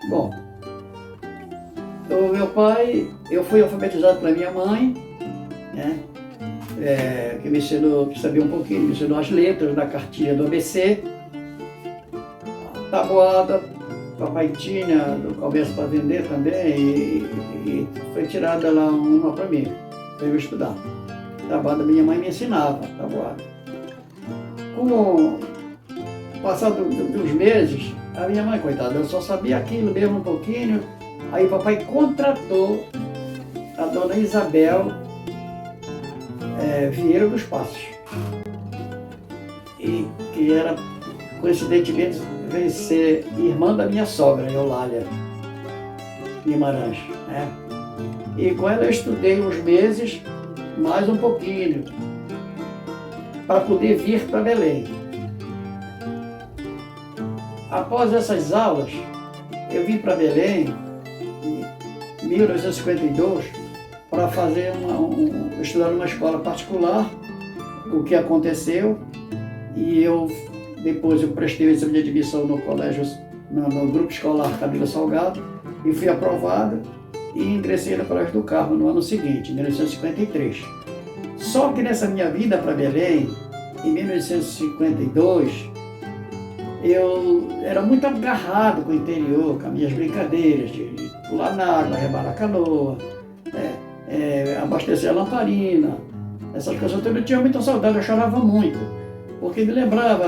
Bom, o meu pai, eu fui alfabetizado pela minha mãe, né? Que me ensinou, que sabia um pouquinho, me ensinou as letras da cartilha do ABC, a tabuada, papai tinha do começo para vender também, e foi tirada lá uma para mim, para eu estudar. A tabuada minha mãe me ensinava, a tabuada. Com o passar dos meses, a minha mãe, coitada, eu só sabia aquilo mesmo um pouquinho, aí o papai contratou a dona Isabel Vieira dos Passos, e que era, coincidentemente, veio ser irmã da minha sogra, Eulália Guimarães, né? E com ela eu estudei uns meses, mais um pouquinho, para poder vir para Belém. Após essas aulas, eu vim para Belém, em 1952, para fazer estudar numa escola particular, o que aconteceu, e depois eu prestei o exame de admissão no colégio, no grupo escolar Camila Salgado, e fui aprovado e ingressei no Colégio do Carmo no ano seguinte, em 1953. Só que nessa minha vida para Belém, em 1952, eu era muito agarrado com o interior, com as minhas brincadeiras de pular na água, rebalar a canoa, abastecer a lamparina, essas coisas todas. Eu tinha muita saudade, eu chorava muito, porque me lembrava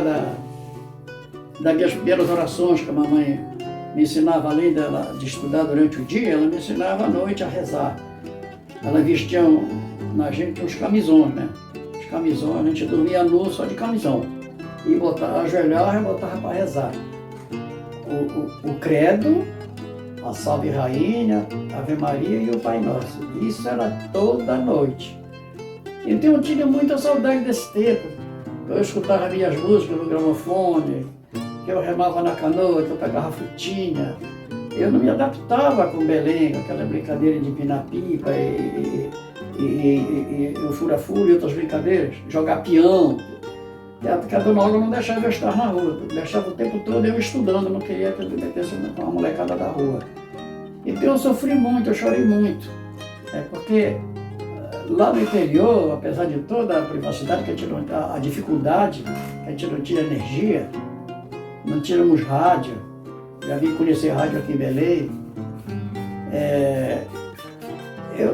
das minhas primeiras orações que a mamãe me ensinava, além de estudar durante o dia, ela me ensinava à noite a rezar. Ela vestia na gente uns camisões, né? Os camisões, a gente dormia nu só de camisão. E ajoelhava e botava para rezar. O credo, a Salve Rainha, Ave Maria e o Pai Nosso. Isso era toda noite. Então eu tinha muita saudade desse tempo. Eu escutava minhas músicas no gramofone, que eu remava na canoa, que eu pegava frutinha. Eu não me adaptava com Belém, com aquela brincadeira de empinar pipa e o fura-fura e outras brincadeiras, jogar peão. Porque a dona Olga não deixava eu estar na rua, deixava o tempo todo eu estudando, não queria que eu me metesse com a molecada da rua. Então eu sofri muito, eu chorei muito, porque lá no interior, apesar de toda a privacidade, a dificuldade, que a gente não tinha energia, não tínhamos rádio, já vim conhecer rádio aqui em Belém,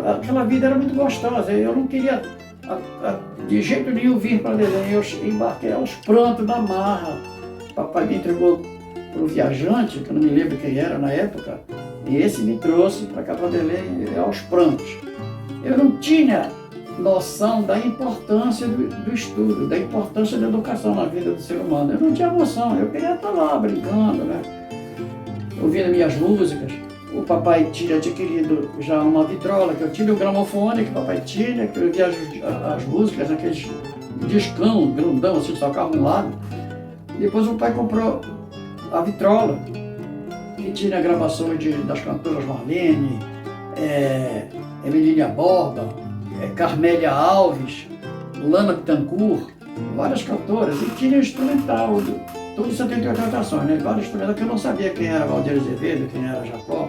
aquela vida era muito gostosa, eu não queria de jeito nenhum vir para Belém, eu embarquei aos prantos na marra. Papai me entregou para o viajante, que eu não me lembro quem era na época, e esse me trouxe para cá para Belém aos prantos. Eu não tinha noção da importância do estudo, da importância da educação na vida do ser humano. Eu não tinha noção, eu queria estar lá brincando, né? Ouvindo minhas músicas. O papai tinha adquirido já uma vitrola, que eu tinha o gramofone que o papai tinha, que eu via as músicas, aqueles discão grandão, assim, tocava um lado. Depois o pai comprou a vitrola, que tinha gravações das cantoras Marlene, Emilínia Borba, Carmélia Alves, Lana Bittencourt, várias cantoras, e tinha instrumental, tudo 78 rotações, né? Vários instrumentos que eu não sabia quem era Valdir Azevedo, quem era Jacó.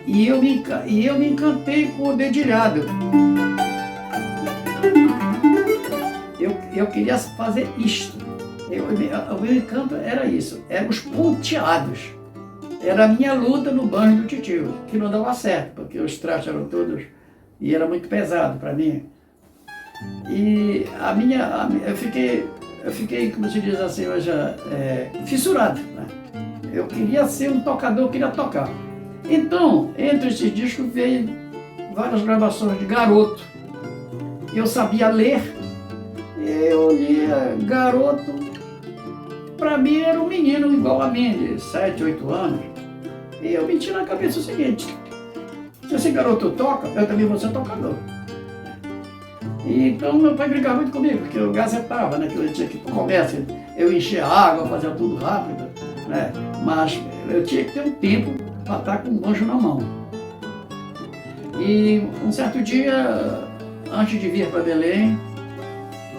E eu me encantei com o dedilhado. Eu queria fazer isto. O meu encanto era isso, eram os ponteados. Era a minha luta no banjo do titio, que não dava certo, porque os trastes eram todos, e era muito pesado para mim. E eu fiquei, como se diz assim hoje, fissurado, né? Eu queria ser um tocador, eu queria tocar. Então, entre esses discos veio várias gravações de garoto. Eu sabia ler, eu lia garoto, para mim era um menino igual a mim, de 7, 8 anos. E eu meti na cabeça o seguinte: se esse garoto toca, eu também vou ser tocador. E então meu pai brigava muito comigo, porque eu gazetava, né, que eu tinha que ir para o comércio, eu enchia água, fazia tudo rápido, né, mas eu tinha que ter um tempo para estar com o banjo na mão. E um certo dia, antes de vir para Belém,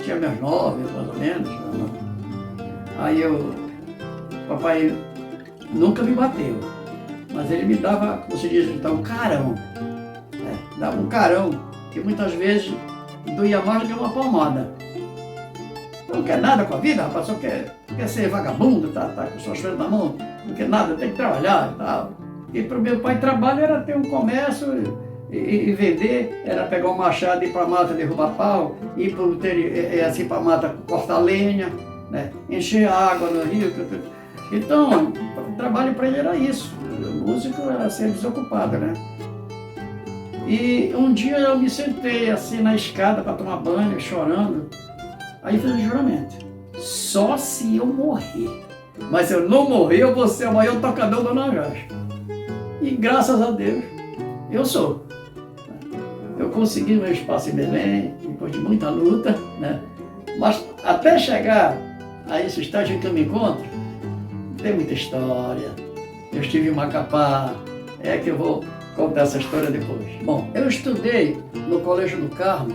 tinha meus 9, mais ou menos, aí papai nunca me bateu, mas ele me dava, como se diz, então, um carão. Dava um carão, que muitas vezes doía mais do que uma palmada. Não quer nada com a vida, rapaz, só quer ser vagabundo, tá com suas coisas na mão, não quer nada, tem que trabalhar e tal. E para o meu pai, trabalho era ter um comércio e vender, era pegar um machado e ir para a mata derrubar pau, ir assim para a mata cortar lenha, né? Encher água no rio. Então, o trabalho para ele era isso. O músico era ser desocupado, né? E um dia eu me sentei assim na escada para tomar banho, chorando. Aí fiz um juramento. Só se eu morrer. Mas se eu não morrer, eu vou ser o maior tocador do Nagás. E graças a Deus, eu sou. Eu consegui meu espaço em Belém, depois de muita luta, né? Mas até chegar a esse estágio em que eu me encontro, tem muita história. Eu estive em Macapá, é que eu vou contar essa história depois. Bom, eu estudei no Colégio do Carmo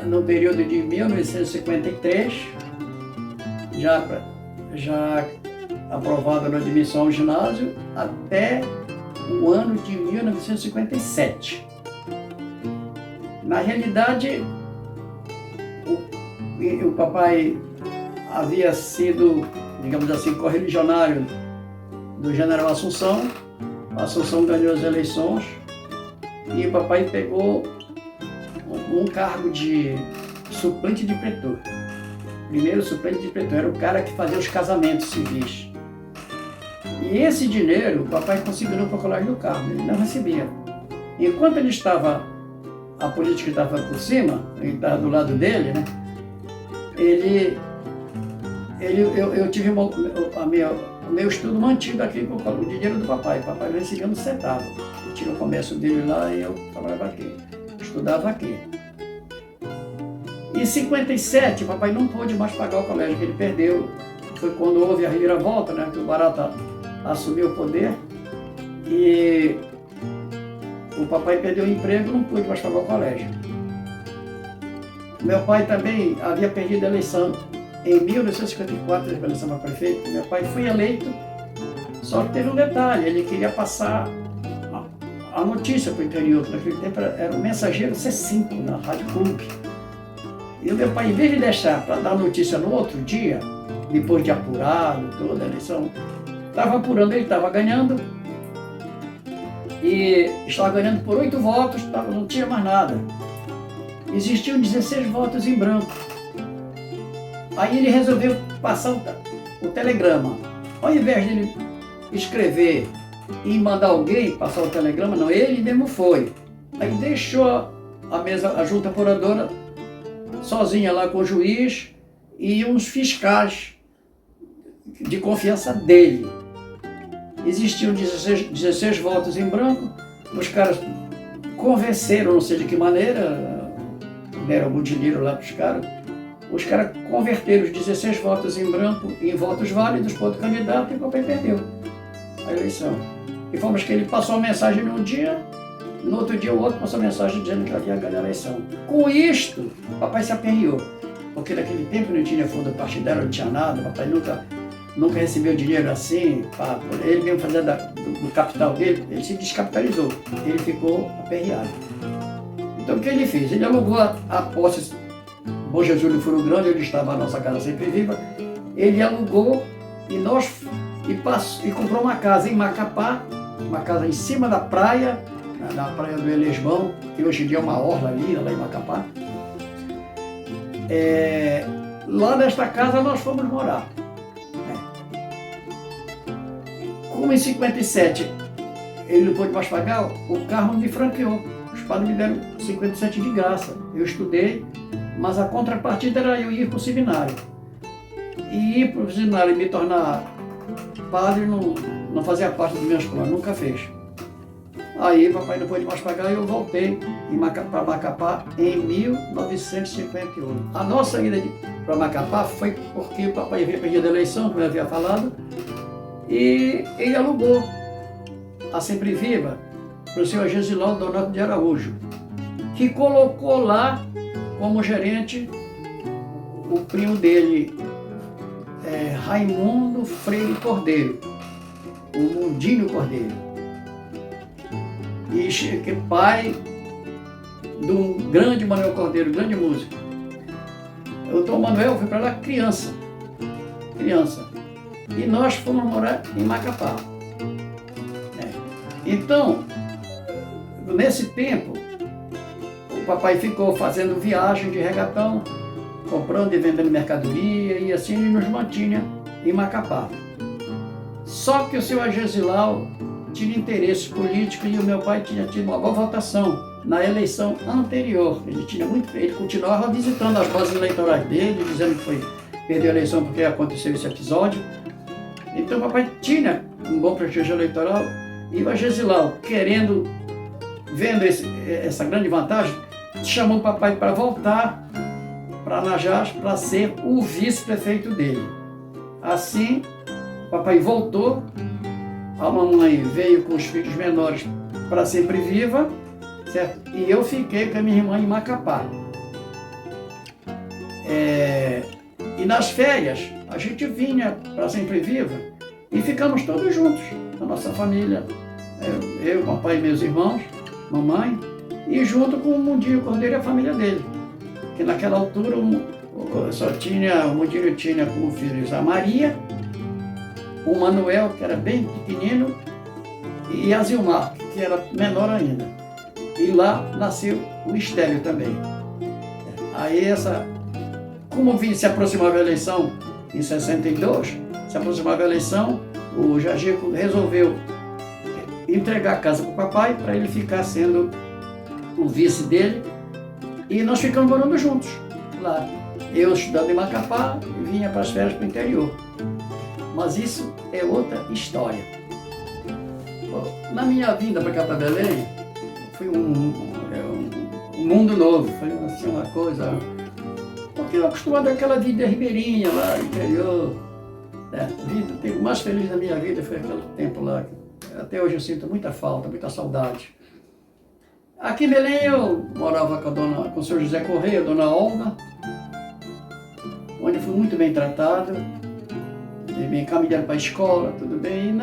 no período de 1953, já aprovado na admissão ao ginásio, até o ano de 1957. Na realidade, o papai havia sido, digamos assim, correligionário do general Assunção. A Assunção ganhou as eleições e o papai pegou um cargo de suplente de pretor. Primeiro suplente de pretor, era o cara que fazia os casamentos civis. E esse dinheiro o papai conseguiu para o Colégio do Carmo, ele não recebia. Enquanto ele estava, a política estava por cima, ele estava do lado dele, né? Eu tive o meu estudo mantido aqui com o dinheiro do papai. O papai não recebia um centavo. Ele tinha o comércio dele lá e eu trabalhava aqui, estudava aqui. Em 57, o papai não pôde mais pagar o colégio, que ele perdeu. Foi quando houve a reviravolta, né, que o Barata assumiu o poder. E o papai perdeu o emprego e não pôde mais pagar o colégio. Meu pai também havia perdido a eleição. Em 1954, a eleição para prefeito, meu pai foi eleito, só que teve um detalhe, ele queria passar a notícia para o interior, que naquele tempo era o Mensageiro C5, na Rádio Clube. E o meu pai, em vez de deixar para dar notícia no outro dia, depois de apurado toda a eleição, estava apurando, ele estava ganhando, e estava ganhando por 8 votos, não tinha mais nada. Existiam 16 votos em branco. Aí ele resolveu passar o telegrama. Ao invés de ele escrever e mandar alguém passar o telegrama, não, ele mesmo foi. Aí deixou a junta apuradora sozinha lá com o juiz e uns fiscais de confiança dele. Existiam 16 votos em branco, os caras convenceram, não sei de que maneira, deram algum dinheiro lá para os caras converteram os 16 votos em branco em votos válidos para outro candidato e o papai perdeu a eleição. E fomos que ele passou a mensagem num dia, no outro dia o outro passou a mensagem dizendo que havia ganho a eleição. Com isto, o papai se aperreou, porque naquele tempo não tinha fundo partidário, não tinha nada, o papai nunca recebeu dinheiro assim, ele mesmo fazia do capital dele, ele se descapitalizou, ele ficou aperreado. Então o que ele fez? Ele alugou a posse Bom Jesus do Furo Grande, onde estava a nossa casa sempre viva, ele alugou e comprou uma casa em Macapá, uma casa em cima da praia, na praia do Elesbão, que hoje em dia é uma orla ali, lá em Macapá. Lá nesta casa nós fomos morar. Como em 57 ele não pôde mais pagar, o carro me franqueou. Os padres me deram 57 de graça. Eu estudei, mas a contrapartida era eu ir para o seminário. E ir para o seminário e me tornar padre não fazia parte dos meus planos, nunca fez. Aí papai não pôde mais pagar e eu voltei para Macapá em 1958. A nossa ida para Macapá foi porque o papai havia perdido a eleição, como eu havia falado, e ele alugou a Sempre Viva para o senhor Gesilão Donato de Araújo, que colocou lá como gerente o primo dele, Raimundo Freire Cordeiro. o Mundinho Cordeiro, e que é pai do grande Manuel Cordeiro, grande músico. O Dom Manuel foi para lá criança, e nós fomos morar em Macapá. Então, nesse tempo, o papai ficou fazendo viagem de regatão, comprando e vendendo mercadoria, e assim ele nos mantinha em Macapá. Só que o senhor Agesilau tinha interesse político e o meu pai tinha tido uma boa votação na eleição anterior. Ele continuava visitando as bases eleitorais dele, dizendo que perdeu a eleição porque aconteceu esse episódio. Então o papai tinha um bom prestígio eleitoral e o Agesilau, vendo essa grande vantagem, chamou o papai para voltar para Anajás para ser o vice-prefeito dele. Assim, o papai voltou, a mamãe veio com os filhos menores para Sempre Viva, certo? E eu fiquei com a minha irmã em Macapá. E nas férias, a gente vinha para Sempre Viva e ficamos todos juntos, a nossa família, eu, papai e meus irmãos, mamãe, e junto com o Mundinho Cordeiro e a família dele. Que naquela altura o Mundinho tinha como filhos a Maria, o Manuel, que era bem pequenino, e a Zilmar, que era menor ainda. E lá nasceu o Estélio também. Aí como se aproximava a eleição em 62, o Jagico resolveu entregar a casa para o papai para ele ficar sendo o vice dele, e nós ficamos morando juntos lá. Eu estudando em Macapá e vinha para as férias para o interior. Mas isso é outra história. Na minha vinda para cá para Belém, foi um mundo novo, foi assim, uma coisa... Porque eu acostumado àquela vida ribeirinha lá no interior. O tempo mais feliz da minha vida foi aquele tempo lá. Até hoje eu sinto muita falta, muita saudade. Aqui em Belém eu morava com o senhor José Correia, dona Olga, onde fui muito bem tratado, me encaminharam para a escola, tudo bem.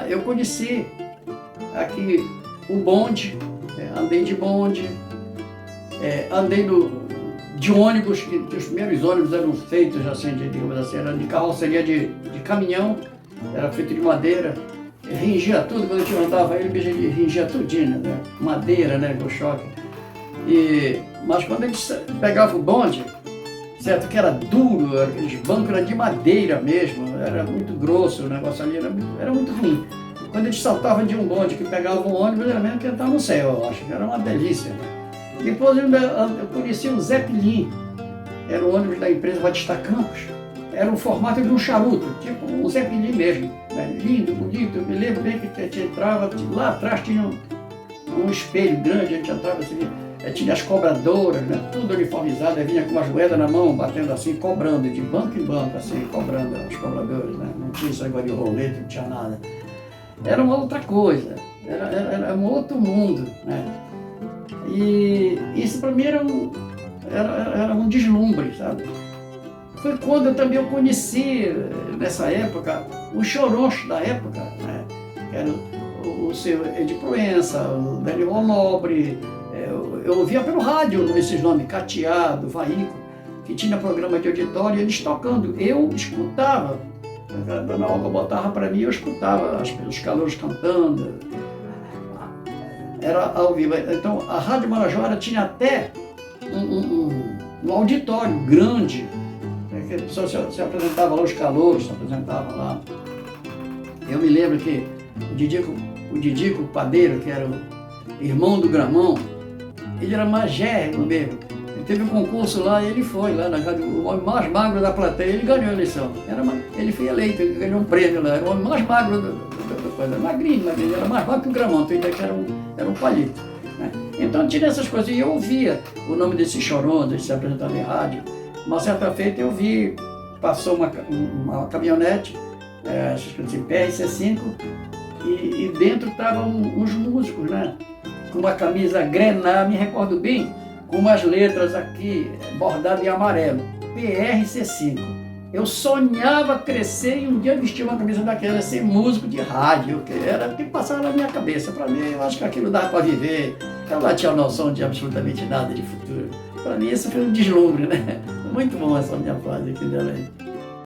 E eu conheci aqui o bonde, andei de bonde, andei de ônibus, que os primeiros ônibus eram feitos assim, digamos assim, era de carroceria de caminhão, era feito de madeira. Ringia tudo, quando a gente andava ele ringia tudinho, né? Madeira, né, com choque. Mas quando a gente pegava o bonde, certo, que era duro, aqueles bancos eram de madeira mesmo, era muito grosso, o negócio ali era muito ruim. Quando a gente saltava de um bonde que pegava um ônibus, era mesmo que entrar no céu, eu acho, era uma delícia. Depois eu conheci o Zeppelin, era o ônibus da empresa Batista Campos. Era o formato de um charuto, tipo um Zeppelin mesmo, né? Lindo, bonito. Eu me lembro bem que a gente entrava, lá atrás tinha um espelho grande, a gente entrava assim, tinha as cobradoras, né? Tudo uniformizado, vinha com umas moedas na mão, batendo assim, cobrando, de banco em banco, assim, cobrando os cobradores, né? Não tinha esse negócio de rolete, não tinha nada. Era uma outra coisa, era um outro mundo, né? E isso para mim era um deslumbre, sabe? Foi quando eu conheci, nessa época, os chorões da época, né? Era o seu Edi Proença, o Daniel Nobre, eu ouvia pelo rádio esses nomes, Cateado, Vaíco, que tinha programa de auditório, eles tocando, eu escutava, a dona Olga botava para mim, eu escutava os calouros cantando, era ao vivo. Então a Rádio Marajó tinha até um auditório grande, que a pessoa se apresentava lá, os calouros se apresentavam lá. Eu me lembro que o Didico Padeiro, que era o irmão do Gramão, ele era magérrimo mesmo. Ele teve um concurso lá e ele foi lá na rádio, o homem mais magro da plateia, ele ganhou a eleição. Ele foi eleito, ele ganhou um prêmio lá, era o homem mais magro da coisa, magrinho, era mais magro que o Gramão, tu ainda que era um palito. Né? Então tinha essas coisas, e eu ouvia o nome desses chorões, eles se apresentavam em rádio. Uma certa feita eu vi, passou uma caminhonete, PR-C5, e dentro estavam uns músicos, né? Com uma camisa grená, me recordo bem, com umas letras aqui bordadas em amarelo, PR-C5. Eu sonhava crescer e um dia vestir uma camisa daquela, ser músico de rádio, que era o que passava na minha cabeça. Para mim, eu acho que aquilo dava para viver. Eu não tinha noção de absolutamente nada de futuro. Para mim, isso foi um deslumbre, né? Muito bom essa minha fase aqui em Belém.